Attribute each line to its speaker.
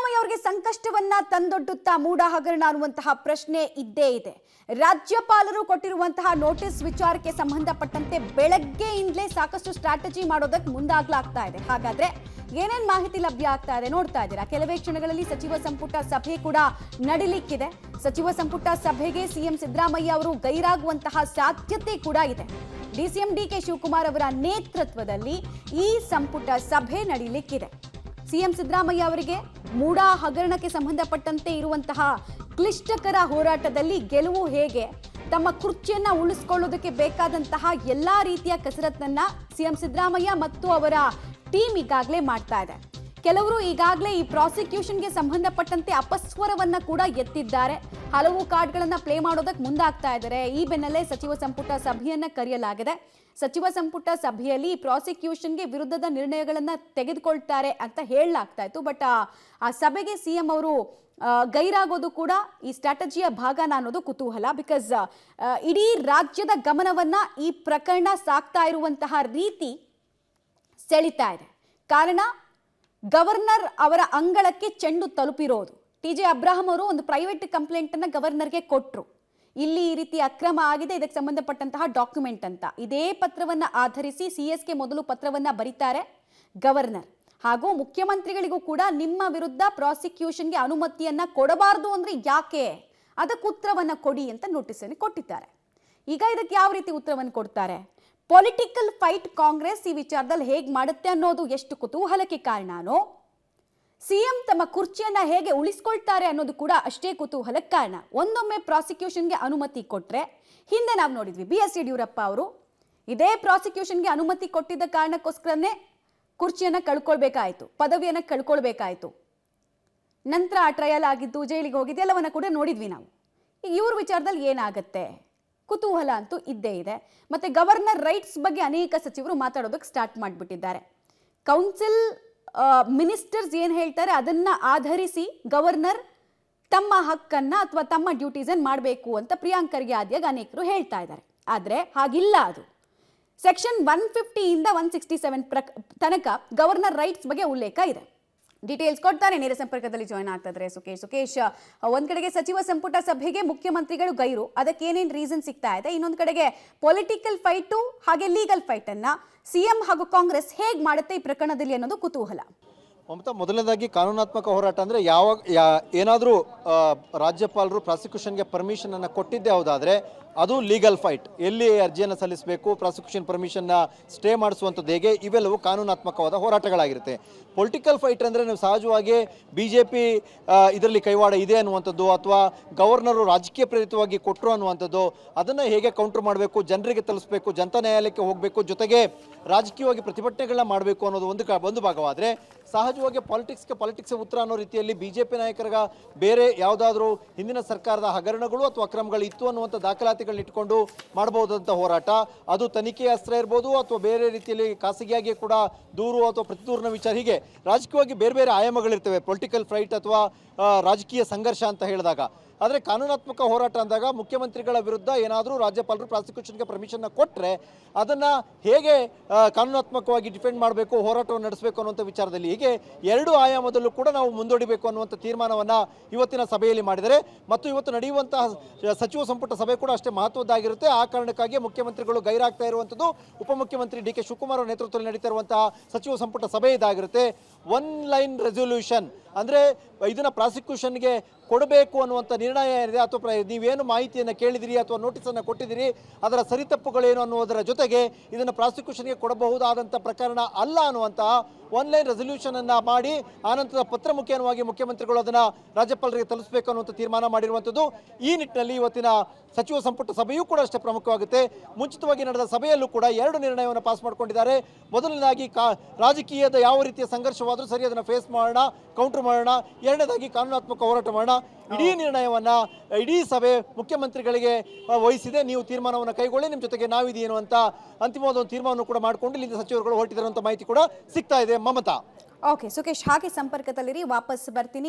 Speaker 1: ಸಿದ್ದರಾಮಯ್ಯ ಅವರಿಗೆ ಸಂಕಷ್ಟವನ್ನ ತಂದೊಡ್ಡುತ್ತಾ ಮೂಡ ಹಗರಣ ಅನ್ನುವಂತಹ ಪ್ರಶ್ನೆ ಇದ್ದೇ ಇದೆ. ರಾಜ್ಯಪಾಲರು ಕೊಟ್ಟಿರುವಂತಹ ನೋಟಿಸ್ ವಿಚಾರಕ್ಕೆ ಸಂಬಂಧಪಟ್ಟಂತೆ ಬೆಳಗ್ಗೆಯಿಂದಲೇ ಸಾಕಷ್ಟು ಸ್ಟ್ರಾಟಜಿ ಮಾಡೋದಕ್ಕೆ ಮುಂದಾಗ್ಲಾಗ್ತಾ ಇದೆ. ಹಾಗಾದ್ರೆ ಏನೇನ್ ಮಾಹಿತಿ ಲಭ್ಯ ಆಗ್ತಾ ಇದೆ ನೋಡ್ತಾ ಇದ್ದೀರಾ. ಕೆಲವೇ ಕ್ಷಣಗಳಲ್ಲಿ ಸಚಿವ ಸಂಪುಟ ಸಭೆ ಕೂಡ ನಡೀಲಿಕ್ಕಿದೆ. ಸಚಿವ ಸಂಪುಟ ಸಭೆಗೆ ಸಿಎಂ ಸಿದ್ದರಾಮಯ್ಯ ಅವರು ಗೈರಾಗುವಂತಹ ಸಾಧ್ಯತೆ ಕೂಡ ಇದೆ. ಡಿಸಿಎಂ ಡಿಕೆ ಶಿವಕುಮಾರ್ ಅವರ ನೇತೃತ್ವದಲ್ಲಿ ಈ ಸಂಪುಟ ಸಭೆ ನಡೀಲಿಕ್ಕಿದೆ. ಸಿಎಂ ಸಿದ್ದರಾಮಯ್ಯ ಅವರಿಗೆ ಮೂಡ ಹಗರಣಕ್ಕೆ ಸಂಬಂಧಪಟ್ಟಂತೆ ಇರುವಂತಹ ಕ್ಲಿಷ್ಟಕರ ಹೋರಾಟದಲ್ಲಿ ಗೆಲುವು ಹೇಗೆ, ತಮ್ಮ ಕುರ್ಚಿಯನ್ನ ಉಳಿಸಿಕೊಳ್ಳೋದಕ್ಕೆ ಬೇಕಾದಂತಹ ಎಲ್ಲಾ ರೀತಿಯ ಕಸರತ್ತನ್ನ ಸಿಎಂ ಸಿದ್ದರಾಮಯ್ಯ ಮತ್ತು ಅವರ ಟೀಮ್ ಈಗಾಗಲೇ ಮಾಡ್ತಾ ಇದೆ. ಕೆಲವರು ಈಗಾಗಲೇ ಈ ಪ್ರಾಸಿಕ್ಯೂಷನ್ಗೆ ಸಂಬಂಧಪಟ್ಟಂತೆ ಅಪಸ್ವರವನ್ನ ಕೂಡ ಎತ್ತಿದ್ದಾರೆ. ಹಲವು ಕಾರ್ಡ್ಗಳನ್ನ ಪ್ಲೇ ಮಾಡೋದಕ್ಕೆ ಮುಂದಾಗ್ತಾ ಇದ್ದಾರೆ. ಈ ಬೆನ್ನಲ್ಲೇ ಸಚಿವ ಸಂಪುಟ ಸಭೆಯನ್ನ ಕರೆಯಲಾಗಿದೆ. ಸಚಿವ ಸಂಪುಟ ಸಭೆಯಲ್ಲಿ ಪ್ರಾಸಿಕ್ಯೂಷನ್ಗೆ ವಿರುದ್ಧದ ನಿರ್ಣಯಗಳನ್ನ ತೆಗೆದುಕೊಳ್ತಾರೆ ಅಂತ ಹೇಳಲಾಗ್ತಾ ಇತ್ತು. ಬಟ್ ಆ ಸಭೆಗೆ ಸಿಎಂ ಅವರು ಗೈರಾಗೋದು ಕೂಡ ಈ ಸ್ಟ್ರಾಟಜಿಯ ಭಾಗನ ಅನ್ನೋದು ಕುತೂಹಲ. ಬಿಕಾಸ್ ಇಡೀ ರಾಜ್ಯದ ಗಮನವನ್ನ ಈ ಪ್ರಕರಣ ಸಾಕ್ತಾ ಇರುವಂತಹ ರೀತಿ ಸೆಳಿತಾ ಇದೆ. ಕಾರಣ ಗವರ್ನರ್ ಅವರ ಅಂಗಳಕ್ಕೆ ಚೆಂಡು ತಲುಪಿರೋದು. ಟಿ.ಜೆ. ಅಬ್ರಹಾಂ ಅವರು ಒಂದು ಪ್ರೈವೇಟ್ ಕಂಪ್ಲೇಂಟ್ ಅನ್ನ ಗವರ್ನರ್ಗೆ ಕೊಟ್ಟರು. ಇಲ್ಲಿ ಈ ರೀತಿ ಅಕ್ರಮ ಆಗಿದೆ, ಇದಕ್ಕೆ ಸಂಬಂಧಪಟ್ಟಂತಹ ಡಾಕ್ಯುಮೆಂಟ್ ಅಂತ. ಇದೇ ಪತ್ರವನ್ನ ಆಧರಿಸಿ ಸಿಎಸ್ಗೆ ಮೊದಲು ಪತ್ರವನ್ನ ಬರೀತಾರೆ ಗವರ್ನರ್. ಹಾಗೂ ಮುಖ್ಯಮಂತ್ರಿಗಳಿಗೂ ಕೂಡ ನಿಮ್ಮ ವಿರುದ್ಧ ಪ್ರಾಸಿಕ್ಯೂಷನ್ಗೆ ಅನುಮತಿಯನ್ನ ಕೊಡಬಾರದು ಅಂದ್ರೆ ಯಾಕೆ, ಅದಕ್ಕೆ ಉತ್ತರವನ್ನ ಕೊಡಿ ಅಂತ ನೋಟಿಸ್ ಅನ್ನು ಕೊಟ್ಟಿದ್ದಾರೆ. ಈಗ ಇದಕ್ಕೆ ಯಾವ ರೀತಿ ಉತ್ತರವನ್ನು ಕೊಡ್ತಾರೆ? ಪೊಲಿಟಿಕಲ್ ಫೈಟ್ ಕಾಂಗ್ರೆಸ್ ಈ ವಿಚಾರದಲ್ಲಿ ಹೇಗೆ ಮಾಡುತ್ತೆ ಅನ್ನೋದು ಎಷ್ಟು ಕುತೂಹಲಕ್ಕೆ ಕಾರಣನೋ, ಸಿಎಂ ತಮ್ಮ ಕುರ್ಚಿಯನ್ನ ಹೇಗೆ ಉಳಿಸ್ಕೊಳ್ತಾರೆ ಅನ್ನೋದು ಕೂಡ ಅಷ್ಟೇ ಕುತೂಹಲಕ್ಕೆ ಕಾರಣ. ಒಂದೊಮ್ಮೆ ಪ್ರಾಸಿಕ್ಯೂಷನ್ಗೆ ಅನುಮತಿ ಕೊಟ್ರೆ, ಹಿಂದೆ ನಾವು ನೋಡಿದ್ವಿ BS ಯಡಿಯೂರಪ್ಪ ಅವರು ಇದೇ ಪ್ರಾಸಿಕ್ಯೂಷನ್ಗೆ ಅನುಮತಿ ಕೊಟ್ಟಿದ್ದ ಕಾರಣಕ್ಕೋಸ್ಕರನೇ ಕುರ್ಚಿಯನ್ನ ಕಳ್ಕೊಳ್ಬೇಕಾಯ್ತು, ಪದವಿಯನ್ನ ಕಳ್ಕೊಳ್ಬೇಕಾಯ್ತು. ನಂತರ ಆ ಟ್ರಯಲ್ ಆಗಿದ್ದು, ಜೈಲಿಗೆ ಹೋಗಿದ್ದು ಎಲ್ಲವನ್ನ ಕೂಡ ನೋಡಿದ್ವಿ ನಾವು. ಈಗ ಇವ್ರ ವಿಚಾರದಲ್ಲಿ ಏನಾಗತ್ತೆ ಕುತೂಹಲ ಅಂತೂ ಇದ್ದೇ ಇದೆ. ಮತ್ತೆ ಗವರ್ನರ್ ರೈಟ್ಸ್ ಬಗ್ಗೆ ಅನೇಕ ಸಚಿವರು ಮಾತಾಡೋದಕ್ಕೆ ಸ್ಟಾರ್ಟ್ ಮಾಡಿಬಿಟ್ಟಿದ್ದಾರೆ. ಕೌನ್ಸಿಲ್ ಮಿನಿಸ್ಟರ್ಸ್ ಏನು ಹೇಳ್ತಾರೆ ಅದನ್ನ ಆಧರಿಸಿ ಗವರ್ನರ್ ತಮ್ಮ ಹಕ್ಕನ್ನ ಅಥವಾ ತಮ್ಮ ಡ್ಯೂಟೀಸ್ ಅನ್ನು ಮಾಡಬೇಕು ಅಂತ ಪ್ರಿಯಾಂಕ್ ಖರ್ಗೆ ಆದ್ಯಾಗ ಅನೇಕರು ಹೇಳ್ತಾ ಇದ್ದಾರೆ. ಆದರೆ ಹಾಗಿಲ್ಲ. ಅದು ಸೆಕ್ಷನ್ 150 ಇಂದ 167 ತನಕ ಗವರ್ನರ್ ರೈಟ್ಸ್ ಬಗ್ಗೆ ಉಲ್ಲೇಖ ಇದೆ. ಡೀಟೇಲ್ಸ್ ಕೊಡ್ತಾರೆ. ನೇರ ಸಂಪರ್ಕದಲ್ಲಿ ಜಾಯ್ನ್ ಆಗ್ತಾ ಇದ್ದಾರೆ ಸುಕೇಶ್. ಒಂದ್ ಕಡೆಗೆ ಸಚಿವ ಸಂಪುಟ ಸಭೆಗೆ ಮುಖ್ಯಮಂತ್ರಿಗಳು ಗೈರು, ಅದಕ್ಕೆ ಏನೇನು ರೀಸನ್ ಸಿಗ್ತಾ ಇದೆ. ಇನ್ನೊಂದು ಕಡೆಗೆ ಪೊಲಿಟಿಕಲ್ ಫೈಟು ಹಾಗೆ ಲೀಗಲ್ ಫೈಟ್ ಅನ್ನ ಸಿಎಂ ಹಾಗೂ ಕಾಂಗ್ರೆಸ್ ಹೇಗ್ ಮಾಡುತ್ತೆ ಈ ಪ್ರಕರಣದಲ್ಲಿ ಅನ್ನೋದು ಕುತೂಹಲ.
Speaker 2: ಮಮತಾ, ಮೊದಲನೇದಾಗಿ ಕಾನೂನಾತ್ಮಕ ಹೋರಾಟ ಅಂದರೆ ಏನಾದರೂ ರಾಜ್ಯಪಾಲರು ಪ್ರಾಸಿಕ್ಯೂಷನ್ಗೆ ಪರ್ಮಿಷನ್ ಅನ್ನು ಕೊಟ್ಟಿದ್ದೇ ಹೌದಾದರೆ ಅದು ಲೀಗಲ್ ಫೈಟ್. ಎಲ್ಲಿ ಅರ್ಜಿಯನ್ನು ಸಲ್ಲಿಸಬೇಕು, ಪ್ರಾಸಿಕ್ಯೂಷನ್ ಪರ್ಮಿಷನ್ನ ಸ್ಟೇ ಮಾಡಿಸುವಂಥದ್ದು ಹೇಗೆ, ಇವೆಲ್ಲವೂ ಕಾನೂನಾತ್ಮಕವಾದ ಹೋರಾಟಗಳಾಗಿರುತ್ತೆ. ಪೊಲಿಟಿಕಲ್ ಫೈಟ್ ಅಂದರೆ ನೀವು ಸಹಜವಾಗಿ BJP ಇದರಲ್ಲಿ ಕೈವಾಡ ಇದೆ ಅನ್ನುವಂಥದ್ದು, ಅಥವಾ ಗವರ್ನರು ರಾಜಕೀಯ ಪ್ರೇರಿತವಾಗಿ ಕೊಟ್ಟರು ಅನ್ನುವಂಥದ್ದು, ಅದನ್ನು ಹೇಗೆ ಕೌಂಟರ್ ಮಾಡಬೇಕು, ಜನರಿಗೆ ತಲುಪಿಸಬೇಕು, ಜನತಾ ನ್ಯಾಯಾಲಯಕ್ಕೆ ಹೋಗಬೇಕು, ಜೊತೆಗೆ ರಾಜಕೀಯವಾಗಿ ಪ್ರತಿಭಟನೆಗಳನ್ನ ಮಾಡಬೇಕು ಅನ್ನೋದು ಒಂದು ಭಾಗವಾದರೆ, ಸಹಜವಾಗಿ ಪಾಲಿಟಿಕ್ಸ್ಗೆ ಉತ್ತರ ಅನ್ನೋ ರೀತಿಯಲ್ಲಿ BJP ನಾಯಕರಿಗೆ ಬೇರೆ ಯಾವುದಾದ್ರೂ ಹಿಂದಿನ ಸರ್ಕಾರದ ಹಗರಣಗಳು ಅಥವಾ ಅಕ್ರಮಗಳು ಇತ್ತು ಅನ್ನುವಂಥ ದಾಖಲಾತಿಗಳನ್ನ ಇಟ್ಕೊಂಡು ಮಾಡಬಹುದಂಥ ಹೋರಾಟ, ಅದು ತನಿಖೆ ಅಸ್ತ್ರ ಇರ್ಬೋದು ಅಥವಾ ಬೇರೆ ರೀತಿಯಲ್ಲಿ ಖಾಸಗಿಯಾಗಿ ಕೂಡ ದೂರು ಅಥವಾ ಪ್ರತಿದೂರಿನ ವಿಚಾರ, ಹೀಗೆ ರಾಜಕೀಯವಾಗಿ ಬೇರೆ ಬೇರೆ ಆಯಾಮಗಳಿರ್ತವೆ ಪೊಲಿಟಿಕಲ್ ಫೈಟ್ ಅಥವಾ ರಾಜಕೀಯ ಸಂಘರ್ಷ ಅಂತ ಹೇಳಿದಾಗ. ಆದರೆ ಕಾನೂನಾತ್ಮಕ ಹೋರಾಟ ಅಂದಾಗ ಮುಖ್ಯಮಂತ್ರಿಗಳ ವಿರುದ್ಧ ಏನಾದರೂ ರಾಜ್ಯಪಾಲರು ಪ್ರಾಸಿಕ್ಯೂಷನ್ಗೆ ಪರ್ಮಿಷನ್ನ ಕೊಟ್ಟರೆ ಅದನ್ನು ಹೇಗೆ ಕಾನೂನಾತ್ಮಕವಾಗಿ ಡಿಫೆಂಡ್ ಮಾಡಬೇಕು, ಹೋರಾಟವನ್ನು ನಡೆಸಬೇಕು ಅನ್ನುವಂಥ ವಿಚಾರದಲ್ಲಿ ಹೀಗೆ ಎರಡು ಆಯಾಮದಲ್ಲೂ ಕೂಡ ನಾವು ಮುಂದೂಡಬೇಕು ಅನ್ನುವಂಥ ತೀರ್ಮಾನವನ್ನು ಇವತ್ತಿನ ಸಭೆಯಲ್ಲಿ ಮಾಡಿದರೆ. ಮತ್ತು ಇವತ್ತು ನಡೆಯುವಂತಹ ಸಚಿವ ಸಂಪುಟ ಸಭೆ ಕೂಡ ಅಷ್ಟೇ ಮಹತ್ವದ್ದಾಗಿರುತ್ತೆ. ಆ ಕಾರಣಕ್ಕಾಗಿ ಮುಖ್ಯಮಂತ್ರಿಗಳು ಗೈರಾಗ್ತಾ ಇರುವಂಥದ್ದು ಉಪಮುಖ್ಯಮಂತ್ರಿ DK ಶಿವಕುಮಾರ್ ಅವರ ನೇತೃತ್ವದಲ್ಲಿ ನಡೀತಾ ಇರುವಂತಹ ಸಚಿವ ಸಂಪುಟ ಸಭೆ ಇದಾಗಿರುತ್ತೆ. ಒನ್ ಲೈನ್ ರೆಸೊಲ್ಯೂಷನ್ ಅಂದರೆ ಇದನ್ನು ಪ್ರಾಸಿಕ್ಯೂಷನ್ಗೆ ಕೊಡಬೇಕು ಅನ್ನುವಂಥ ನಿರ್ಣಯ ಏನಿದೆ, ಅಥವಾ ನೀವೇನು ಮಾಹಿತಿಯನ್ನು ಕೇಳಿದಿರಿ ಅಥವಾ ನೋಟಿಸನ್ನು ಕೊಟ್ಟಿದ್ದೀರಿ ಅದರ ಸರಿತಪ್ಪುಗಳೇನು ಅನ್ನೋದರ ಜೊತೆಗೆ ಇದನ್ನು ಪ್ರಾಸಿಕ್ಯೂಷನ್ಗೆ ಕೊಡಬಹುದಾದಂಥ ಪ್ರಕರಣ ಅಲ್ಲ ಅನ್ನುವಂತಹ ಆನ್ಲೈನ್ ರೆಸೊಲ್ಯೂಷನ್ ಅನ್ನು ಮಾಡಿ ಆನಂತರ ಪತ್ರ ಮುಖೇನವಾಗಿ ಮುಖ್ಯಮಂತ್ರಿಗಳು ಅದನ್ನು ರಾಜ್ಯಪಾಲರಿಗೆ ತಲುಪಿಸಬೇಕು ಅನ್ನುವಂಥ ತೀರ್ಮಾನ ಮಾಡಿರುವಂಥದ್ದು. ಈ ನಿಟ್ಟಿನಲ್ಲಿ ಇವತ್ತಿನ ಸಚಿವ ಸಂಪುಟ ಸಭೆಯೂ ಕೂಡ ಅಷ್ಟೇ ಪ್ರಮುಖವಾಗುತ್ತೆ. ಮುಂಚಿತವಾಗಿ ನಡೆದ ಸಭೆಯಲ್ಲೂ ಕೂಡ ಎರಡು ನಿರ್ಣಯವನ್ನು ಪಾಸ್ ಮಾಡಿಕೊಂಡಿದ್ದಾರೆ. ಮೊದಲನೇದಾಗಿ ರಾಜಕೀಯದ ಯಾವ ರೀತಿಯ ಸಂಘರ್ಷವಾದರೂ ಸರಿ ಅದನ್ನು ಫೇಸ್ ಮಾಡೋಣ, ಕೌಂಟರ್ ಮಾಡೋಣ. ಎರಡನೇದಾಗಿ ಕಾನೂನಾತ್ಮಕ ಹೋರಾಟ ಮಾಡೋಣ. ಇಡೀ ನಿರ್ಣಯವನ್ನು ಇಡೀ ಸಭೆ ಮುಖ್ಯಮಂತ್ರಿಗಳಿಗೆ ವಹಿಸಿದೆ. ನೀವು ತೀರ್ಮಾನವನ್ನು ಕೈಗೊಳ್ಳಿ, ನಿಮ್ಮ ಜೊತೆಗೆ ನಾವಿದೇನು ಅಂತ ಅಂತಿಮವಾದ ಒಂದು ತೀರ್ಮಾನವನ್ನು ಕೂಡ ಮಾಡಿಕೊಂಡು ಇಲ್ಲಿಂದ ಸಚಿವರುಗಳು ಹೊರಟಿದ್ದಾರೆ ಅಂತ ಮಾಹಿತಿ ಕೂಡ ಸಿಗ್ತಾ ಇದೆ. ಮಮತಾ.
Speaker 1: ಓಕೆ ಸುಕೇಶ್, ಹಾಗೆ ಸಂಪರ್ಕದಲ್ಲಿರಿ, ವಾಪಸ್ ಬರ್ತೀನಿ.